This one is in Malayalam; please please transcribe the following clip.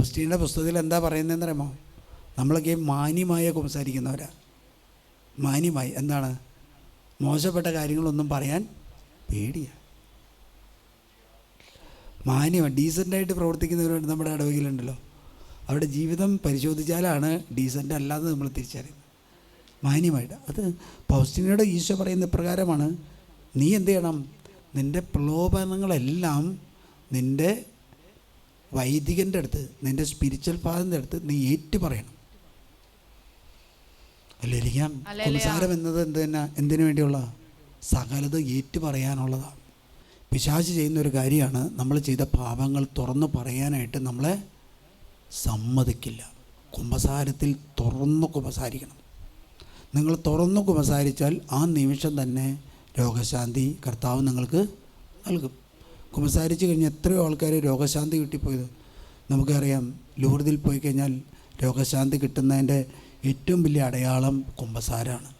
ഫൗസ്റ്റീൻ്റെ പുസ്തകത്തിൽ എന്താ പറയുന്നതെന്ന് അറിയാമോ? നമ്മളൊക്കെ മാന്യമായ കുമ്പസാരിക്കുന്നവരാ. മാന്യമായി എന്താണ്? മോശപ്പെട്ട കാര്യങ്ങളൊന്നും പറയാൻ പേടിയാണ്. മാന്യമാണ്, ഡീസൻ്റായിട്ട് പ്രവർത്തിക്കുന്നവരുണ്ട് നമ്മുടെ ഇടവകയിലുണ്ടല്ലോ. അവരുടെ ജീവിതം പരിശോധിച്ചാലാണ് ഡീസൻ്റ് അല്ലാതെ നമ്മൾ തിരിച്ചറിയുന്നത്. മാന്യമായിട്ട്. അത് ഫൗസ്റ്റീനയോട് ഈശോ പറയുന്ന ഇപ്രകാരമാണ്: നീ എന്ത് ചെയ്യണം? നിൻ്റെ പ്രലോഭനങ്ങളെല്ലാം നിൻ്റെ വൈദികൻ്റെ അടുത്ത്, നിൻ്റെ സ്പിരിച്വൽ ഫാദറിൻ്റെ അടുത്ത് നീ ഏറ്റു പറയണം. അല്ലേലിക്കാം. കുമ്പസാരം എന്നത് എന്തിനു വേണ്ടിയുള്ള? സകലത് ഏറ്റു പറയാനുള്ളതാണ്. പിശാച് ചെയ്യുന്നൊരു കാര്യമാണ്, നമ്മൾ ചെയ്ത പാപങ്ങൾ തുറന്നു പറയാനായിട്ട് നമ്മളെ സമ്മതിക്കില്ല. കുമ്പസാരത്തിൽ തുറന്നു കുമ്പസാരിക്കണം. നിങ്ങൾ തുറന്നു കുമ്പസാരിച്ചാൽ ആ നിമിഷം തന്നെ രോഗശാന്തി കർത്താവ് നിങ്ങൾക്ക് നൽകും. കുമ്പസാരിച്ച് കഴിഞ്ഞ് എത്രയോ ആൾക്കാർ രോഗശാന്തി കിട്ടിപ്പോയത് നമുക്കറിയാം. ലൂർദിൽ പോയി കഴിഞ്ഞാൽ രോഗശാന്തി കിട്ടുന്നതിൻ്റെ ഏറ്റവും വലിയ അടയാളം കുമ്പസാരമാണ്.